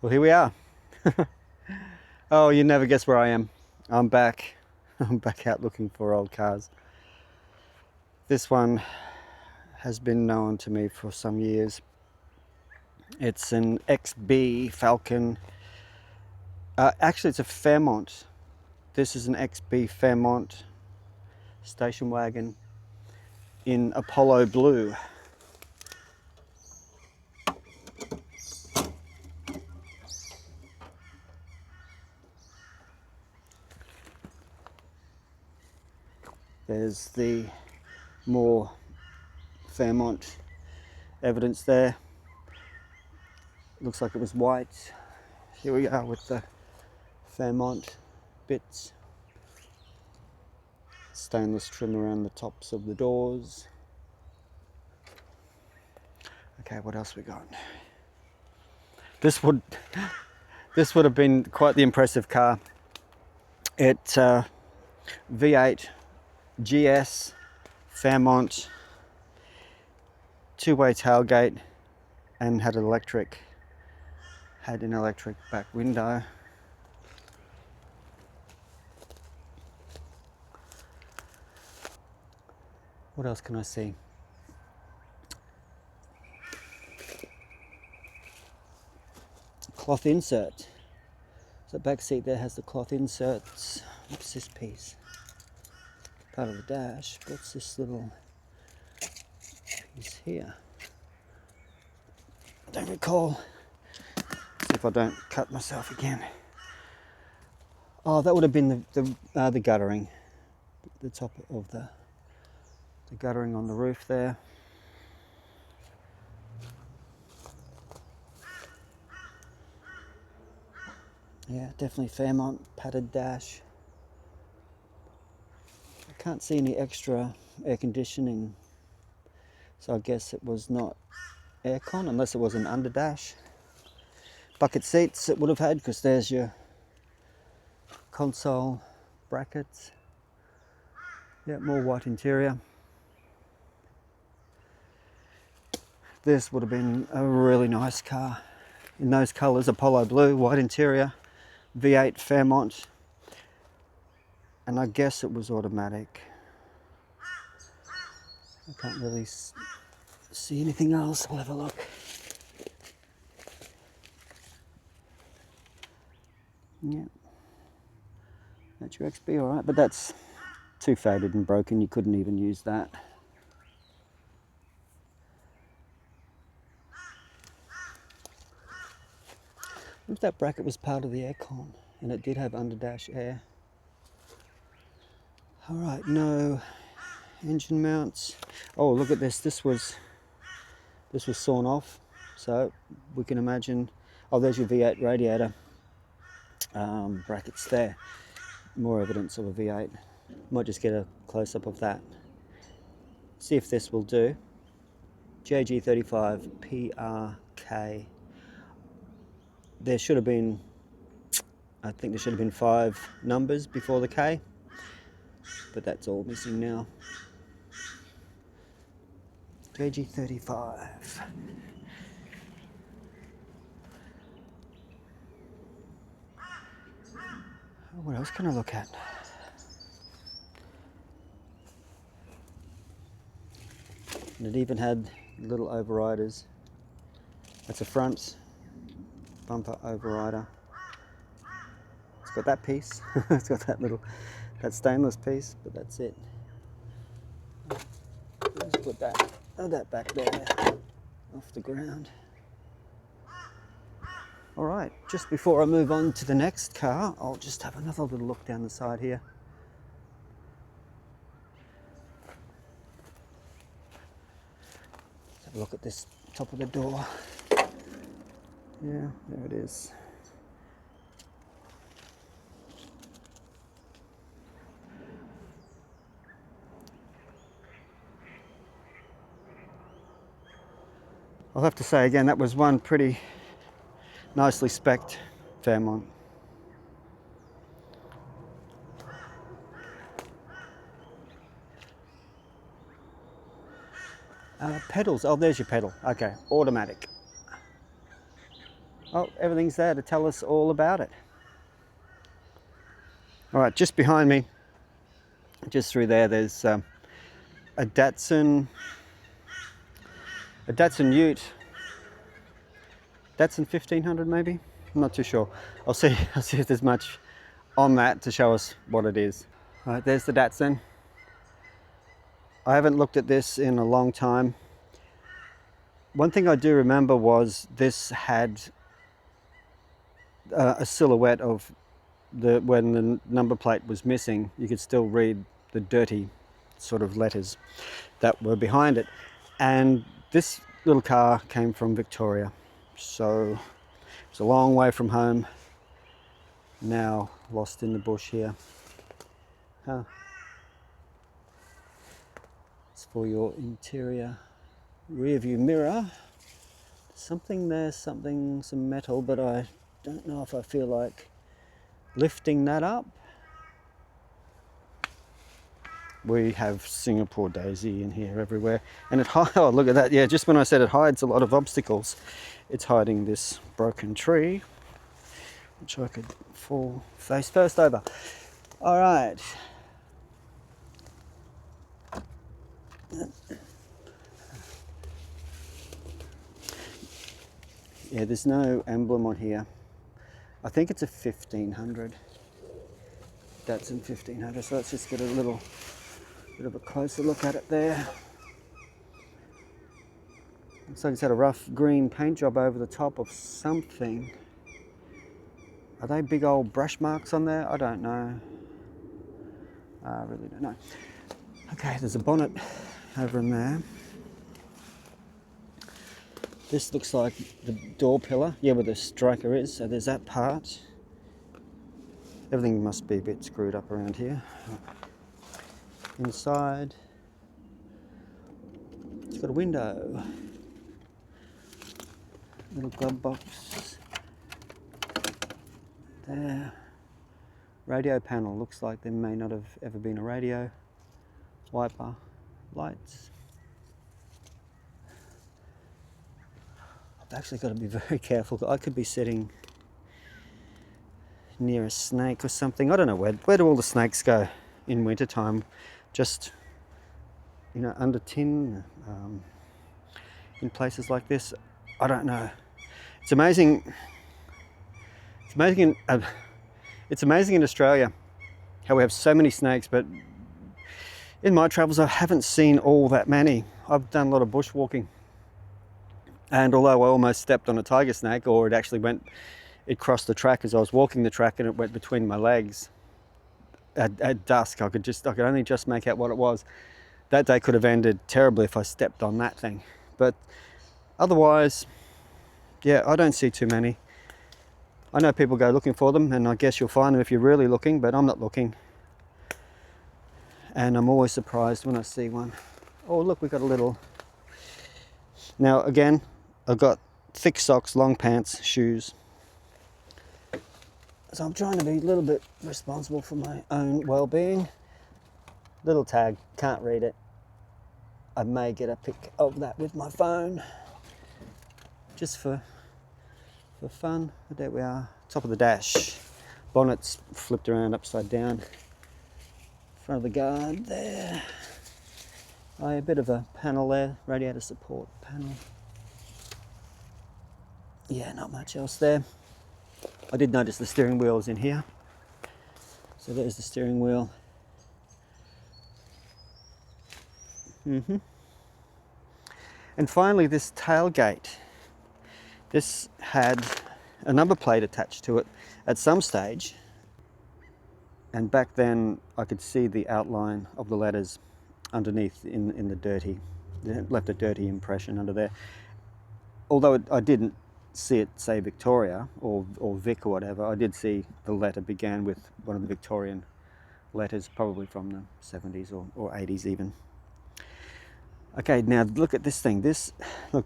Well, here we are. Oh, you never guess where I am. I'm back. I'm back out looking for old cars. This one has been known to me for some years. It's an XB Falcon. Actually, it's a Fairmont. This is an XB Fairmont station wagon in Apollo blue. There's the more Fairmont evidence there. Looks like it was white. Here we are with the Fairmont bits. Stainless trim around the tops of the doors. Okay, what else we got? This would have been quite the impressive car. It V8 GS Fairmont, two-way tailgate, and had an electric back window. What else can I see? Cloth insert. So the back seat there has the cloth inserts. What's this piece? Part of the dash. What's this little piece here? I don't recall. See if I don't cut myself again. Oh, that would have been the guttering. The top of the guttering on the roof there. Yeah, definitely Fairmont padded dash. I can't see any extra air conditioning, so I guess it was not aircon unless it was an underdash. Bucket seats it would have had, because there's your console brackets. Yeah, more white interior. This would have been a really nice car in those colours: Apollo blue, white interior, V8 Fairmont, and I guess it was automatic. I can't really see anything else. We'll have a look. Yeah, that's your XB, all right, but that's too faded and broken. You couldn't even use that. If that bracket was part of the aircon, and it did have underdash air. All right, no engine mounts. Oh, look at this. This was sawn off, so we can imagine. Oh, there's your V8 radiator brackets there. More evidence of a V8. Might just get a close-up of that. See if this will do. JG35 PRK. There should have been, I think there should have been 5 numbers before the K, but that's all missing now. JG35. What else can I look at? And it even had little overriders. That's a front bumper overrider. It's got that piece. It's got that stainless piece, but that's it. Let's put that back there off the ground. All right, just before I move on to the next car, I'll just have another little look down the side here. Let's have a look at this top of the door. Yeah, there it is. I'll have to say again, that was one pretty nicely spec'd Fairmont. Pedals, oh there's your pedal, okay, automatic. Oh, everything's there to tell us all about it. All right, just behind me, just through there, there's a Datsun Ute. Datsun 1500 maybe? I'm not too sure. I'll see if there's much on that to show us what it is. All right, there's the Datsun. I haven't looked at this in a long time. One thing I do remember was this had a silhouette of when the number plate was missing, you could still read the dirty sort of letters that were behind it. And this little car came from Victoria, so it's a long way from home, now lost in the bush here. Huh. It's for your interior rear view mirror. Something there, some metal, but I don't know if I feel like lifting that up. We have Singapore daisy in here everywhere, and it oh, look at that. Yeah, just when I said it hides a lot of obstacles, it's hiding this broken tree, which I could fall face first over. All right. Yeah, there's no emblem on here. I think it's a 1500. That's in 1500. So let's just get a little bit of a closer look at it there. Looks like it's had a rough green paint job over the top of something. Are they big old brush marks on there? I don't know. I really don't know. Okay, there's a bonnet over in there. This looks like the door pillar. Yeah, where the striker is. So there's that part. Everything must be a bit screwed up around here. Inside, it's got a window. Little glove box. There. Radio panel. Looks like there may not have ever been a radio. Wiper. Lights. I've actually got to be very careful. I could be sitting near a snake or something. I don't know where do all the snakes go in winter time? Just, you know, under tin, in places like this. I don't know. It's amazing. It's amazing in Australia how we have so many snakes, but in my travels I haven't seen all that many. I've done a lot of bushwalking, and although I almost stepped on a tiger snake, or it crossed the track as I was walking the track and it went between my legs. At dusk, I could only just make out what it was. That day could have ended terribly if I stepped on that thing. But otherwise, yeah, I don't see too many. I know people go looking for them, and I guess you'll find them if you're really looking, but I'm not looking. And I'm always surprised when I see one. Oh, look, we've got a little... Now, again, I've got thick socks, long pants, shoes. So I'm trying to be a little bit responsible for my own well-being. Little tag, can't read it. I may get a pic of that with my phone, just for fun. But there we are, top of the dash. Bonnet's flipped around upside down. Front of the guard there. Oh, a bit of a panel there, radiator support panel. Yeah, not much else there. I did notice the steering wheel is in here. So there's the steering wheel. And finally, this tailgate. This had a number plate attached to it at some stage. And back then, I could see the outline of the letters underneath in the dirty. It left a dirty impression under there. Although I didn't see it say Victoria or Vic or whatever, I did see the letter began with one of the Victorian letters, probably from the 70s or 80s even. Okay, now look at this thing. This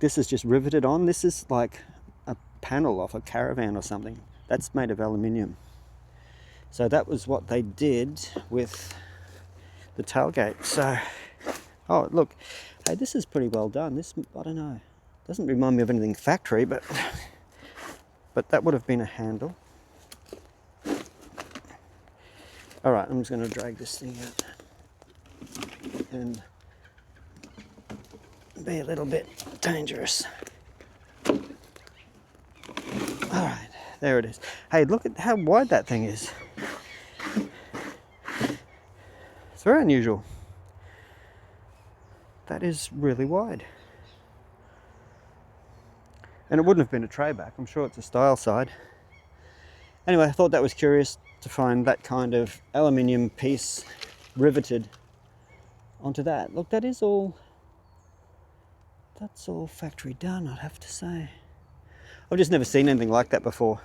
is just riveted on. This is like a panel off a caravan or something. That's made of aluminium. So that was what they did with the tailgate. So, oh look, hey, this is pretty well done. This, I don't know, doesn't remind me of anything factory, but but that would have been a handle. All right, I'm just going to drag this thing out and be a little bit dangerous. All right, there it is. Hey, look at how wide that thing is. It's very unusual. That is really wide. And it wouldn't have been a tray back. I'm sure it's a style side. Anyway, I thought that was curious to find that kind of aluminium piece riveted onto that. Look, that's all factory done, I'd have to say. I've just never seen anything like that before.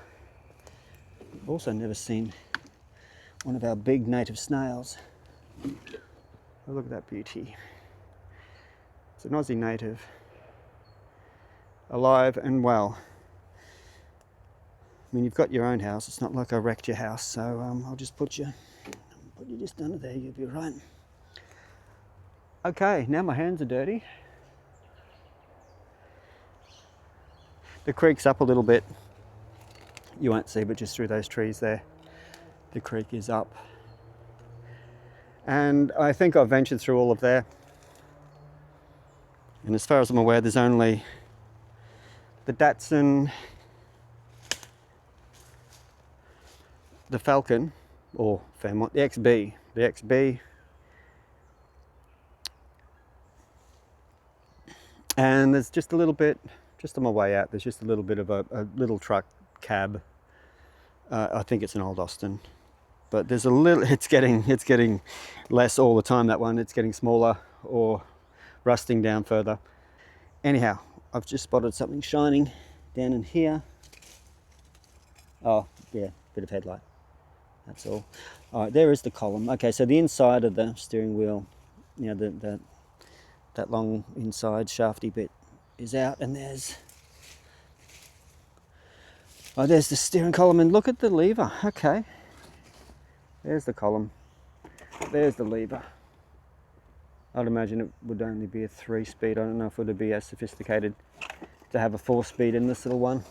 I've also never seen one of our big native snails. Oh, look at that beauty. It's an Aussie native, alive and well. I mean, you've got your own house. It's not like I wrecked your house, so I'll just put you just under there. You'll be right. Okay, now my hands are dirty. The creek's up a little bit. You won't see, but just through those trees there, the creek is up. And I think I've ventured through all of there. And as far as I'm aware, there's only the Datsun, the Falcon, or Fairmont, the XB, and there's just a little bit, just on my way out, there's just a little bit of a little truck cab. I think it's an old Austin, but there's a little, it's getting less all the time, that one. It's getting smaller or rusting down further. Anyhow, I've just spotted something shining down in here. Oh yeah, bit of headlight, that's all. All right, there is the column. Okay, so the inside of the steering wheel, you know, that long inside shafty bit is out, and there's the steering column, and look at the lever. Okay, there's the column, there's the lever. I'd imagine it would only be a 3-speed. I don't know if it would be as sophisticated to have a 4-speed in this little one.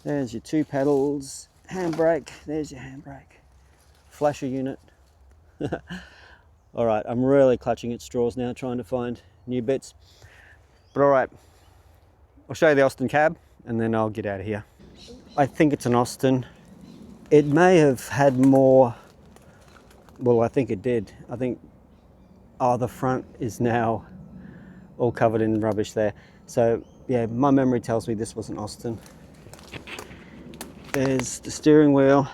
There's your 2 pedals, handbrake, there's your handbrake, flasher unit. All right, I'm really clutching at straws now, trying to find new bits. But all right, I'll show you the Austin cab and then I'll get out of here. I think it's an Austin. It may have had more, well, I think it did. I think, the front is now all covered in rubbish there. So yeah, my memory tells me this was an Austin. There's the steering wheel.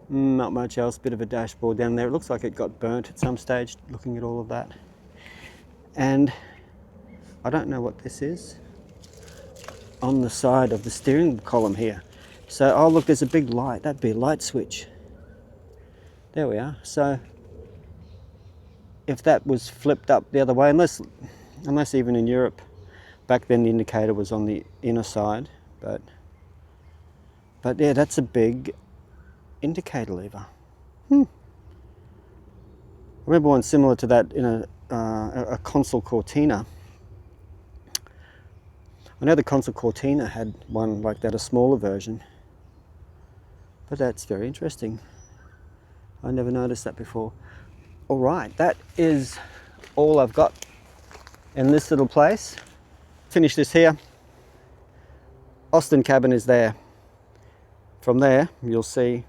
Not much else, bit of a dashboard down there. It looks like it got burnt at some stage, looking at all of that. And I don't know what this is on the side of the steering column here. So, oh look, there's a big light. That'd be a light switch. There we are. So if that was flipped up the other way, unless even in Europe, back then the indicator was on the inner side, but yeah, that's a big indicator lever. I remember one similar to that in a console Cortina. I know the console Cortina had one like that, a smaller version, but that's very interesting. I never noticed that before. All right, that is all I've got in this little place. Finish this here. Austin cabin is there. From there, you'll see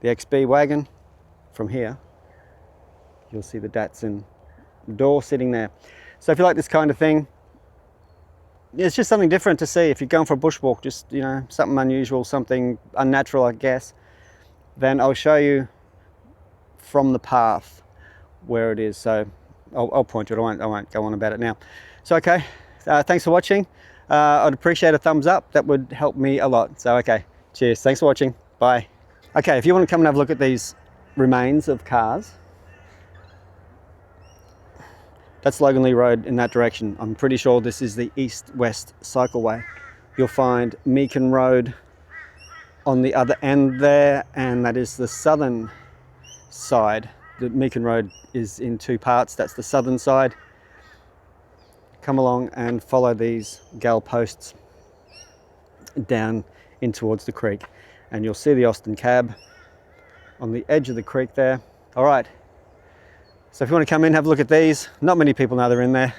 the XB wagon. From here, you'll see the Datsun door sitting there. So if you like this kind of thing, it's just something different to see. If you're going for a bushwalk, just, you know, something unusual, something unnatural, I guess, then I'll show you from the path where it is. So I'll point to it. I won't go on about it now. So okay, thanks for watching. I'd appreciate a thumbs up. That would help me a lot. So okay, cheers. Thanks for watching. Bye. Okay, if you want to come and have a look at these remains of cars, that's Logan Lee Road in that direction. I'm pretty sure this is the east-west cycleway. You'll find Meakin Road on the other end there, and that is the southern side. The Meakin Road is in 2 parts. That's the southern side. come along and follow these gal posts down in towards the creek, and you'll see the Austin cab on the edge of the creek there. All right, so if you want to come in, have a look at these. Not many people know they're in there,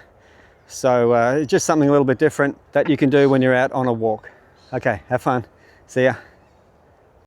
so it's just something a little bit different that you can do when you're out on a walk. Okay, have fun. See ya.